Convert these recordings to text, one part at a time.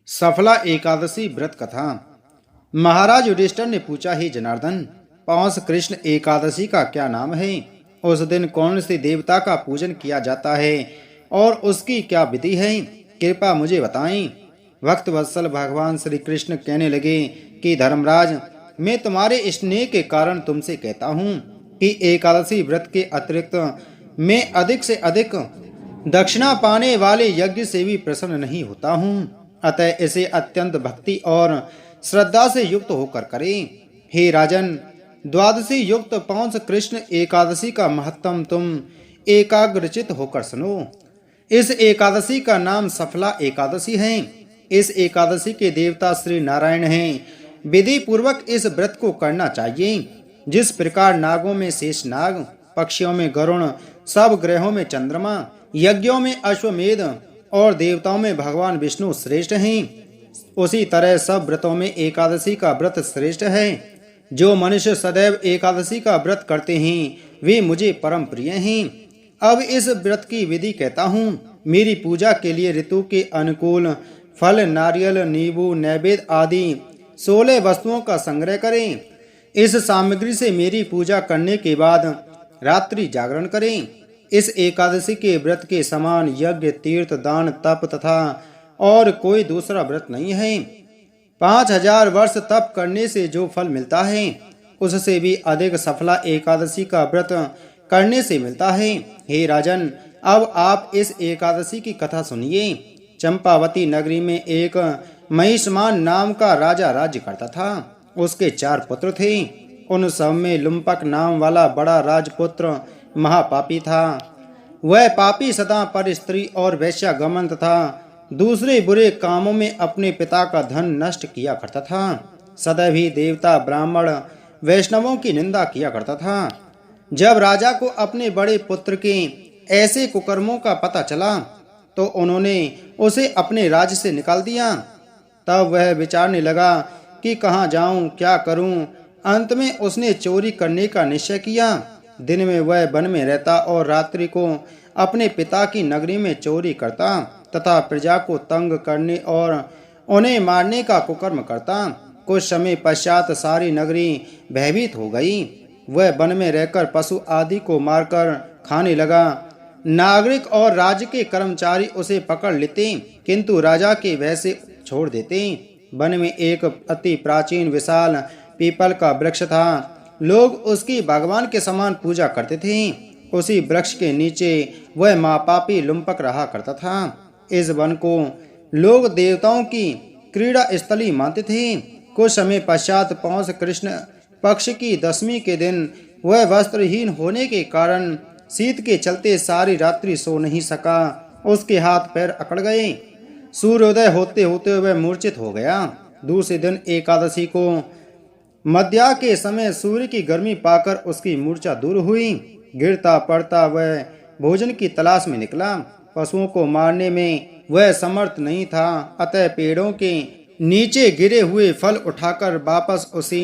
सफला एकादशी व्रत कथा। महाराज युधिष्ठिर ने पूछा, ही जनार्दन, पौष कृष्ण एकादशी का क्या नाम है? उस दिन कौन सी देवता का पूजन किया जाता है और उसकी क्या विधि है? कृपा मुझे बताएं। भक्त वत्सल भगवान श्री कृष्ण कहने लगे कि धर्मराज, मैं तुम्हारे स्नेह के कारण तुमसे कहता हूँ कि एकादशी व्रत के अतिरिक्त मैं अधिक से अधिक दक्षिणा पाने वाले यज्ञ से भी प्रसन्न नहीं होता हूँ। अतः इसे अत्यंत भक्ति और श्रद्धा से युक्त होकर करें। हे राजन, द्वादशी युक्त पौष कृष्ण एकादशी का महत्तम तुम एकाग्रचित होकर सुनो। इस एकादशी का नाम सफला एकादशी है। इस एकादशी के देवता श्री नारायण हैं। विधि पूर्वक इस व्रत को करना चाहिए। जिस प्रकार नागों में शेष नाग, पक्षियों में गरुण, सब ग्रहों में चंद्रमा, यज्ञों में अश्वमेध और देवताओं में भगवान विष्णु श्रेष्ठ हैं, उसी तरह सब व्रतों में एकादशी का व्रत श्रेष्ठ है। जो मनुष्य सदैव एकादशी का व्रत करते हैं वे मुझे परम प्रिय हैं। अब इस व्रत की विधि कहता हूँ। मेरी पूजा के लिए ऋतु के अनुकूल फल, नारियल, नींबू, नैवेद्य आदि 16 वस्तुओं का संग्रह करें। इस सामग्री से मेरी पूजा करने के बाद रात्रि जागरण करें। इस एकादशी के व्रत के समान यज्ञ, तीर्थ, दान, तप तथा और कोई दूसरा व्रत नहीं है। 5000 वर्ष तप करने से जो फल मिलता है उससे भी अधिक सफला एकादशी का व्रत करने से मिलता है। हे राजन, अब आप इस एकादशी की कथा सुनिए। चंपावती नगरी में एक महिष्मान नाम का राजा राज्य करता था। उसके 4 पुत्र थे। उन सब में लुम्पक नाम वाला बड़ा राजपुत्र महापापी था। वह पापी सदा पर स्त्री और वेश्यागमन तथा दूसरे बुरे कामों में अपने पिता का धन नष्ट किया करता था। सदैव ही देवता, ब्राह्मण, वैष्णवों की निंदा किया करता था। जब राजा को अपने बड़े पुत्र के ऐसे कुकर्मों का पता चला तो उन्होंने उसे अपने राज्य से निकाल दिया। तब वह विचारने लगा कि कहाँ जाऊं, क्या करूं। अंत में उसने चोरी करने का निश्चय किया। दिन में वह वन में रहता और रात्रि को अपने पिता की नगरी में चोरी करता तथा प्रजा को तंग करने और उन्हें मारने का कुकर्म करता। कुछ समय पश्चात सारी नगरी भयभीत हो गई। वह वन में रहकर पशु आदि को मारकर खाने लगा। नागरिक और राज्य के कर्मचारी उसे पकड़ लेते किंतु राजा के भय से छोड़ देते। वन में एक अति प्राचीन विशाल पीपल का वृक्ष था। लोग उसकी भगवान के समान पूजा करते थे। उसी वृक्ष के नीचे वह महापापी लुम्पक रहा करता था। इस वन को लोग देवताओं की क्रीड़ा स्थली मानते थे। कुछ समय पश्चात पौष कृष्ण पक्ष की 10वीं के दिन वह वस्त्रहीन होने के कारण शीत के चलते सारी रात्रि सो नहीं सका। उसके हाथ पैर अकड़ गए। सूर्योदय होते होते वह मूर्छित हो गया। दूसरे दिन एकादशी को मध्या के समय सूर्य की गर्मी पाकर उसकी मूर्छा दूर हुई। गिरता पड़ता वह भोजन की तलाश में निकला। पशुओं को मारने में वह समर्थ नहीं था, अतः पेड़ों के नीचे गिरे हुए फल उठाकर वापस उसी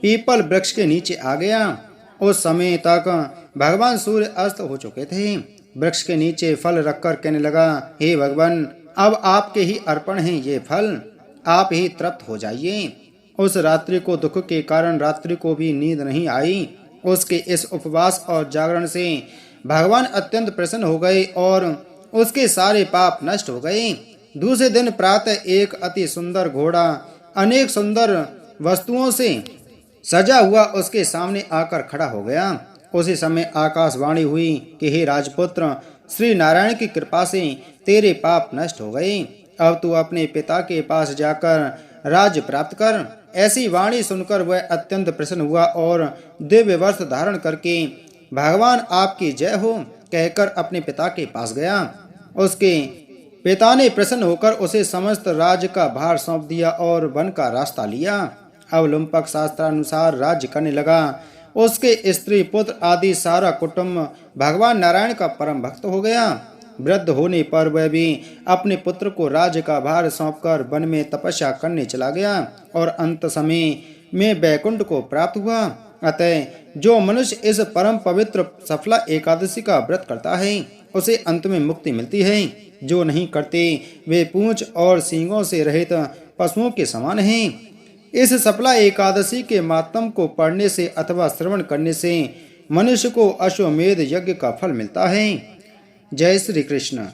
पीपल वृक्ष के नीचे आ गया। उस समय तक भगवान सूर्य अस्त हो चुके थे। वृक्ष के नीचे फल रखकर कहने लगा, हे भगवान, अब आपके ही अर्पण हैं ये फल, आप ही तृप्त हो जाइए। उस रात्रि को दुख के कारण रात्रि को भी नींद नहीं आई। उसके इस उपवास और जागरण से भगवान अत्यंत प्रसन्न हो गए और उसके सारे पाप नष्ट हो गए। दूसरे दिन प्रातः एक अति सुंदर घोड़ा अनेक सुंदर वस्तुओं से सजा हुआ उसके सामने आकर खड़ा हो गया। उसी समय आकाशवाणी हुई कि हे राजपुत्र, श्री नारायण की कृपा से तेरे पाप नष्ट हो गए। अब तू अपने पिता के पास जाकर राज्य प्राप्त कर। ऐसी वाणी सुनकर वह अत्यंत प्रसन्न हुआ और दिव्य वस्त्र धारण करके भगवान आपकी जय हो कहकर अपने पिता के पास गया। उसके पिता ने प्रसन्न होकर उसे समस्त राज्य का भार सौंप दिया और वन का रास्ता लिया। अब लुम्पक शास्त्रानुसार राज्य करने लगा। उसके स्त्री, पुत्र आदि सारा कुटुंब भगवान नारायण का परम भक्त हो गया। वृद्ध होने पर वह भी अपने पुत्र को राज्य का भार सौंपकर वन में तपस्या करने चला गया और अंत समय में वैकुंठ को प्राप्त हुआ। अतः जो मनुष्य इस परम पवित्र सफला एकादशी का व्रत करता है उसे अंत में मुक्ति मिलती है। जो नहीं करते वे पूंछ और सींगों से रहित पशुओं के समान हैं। इस सफला एकादशी के मातम को पढ़ने से अथवा श्रवण करने से मनुष्य को अश्वमेध यज्ञ का फल मिलता है। जय श्री कृष्ण।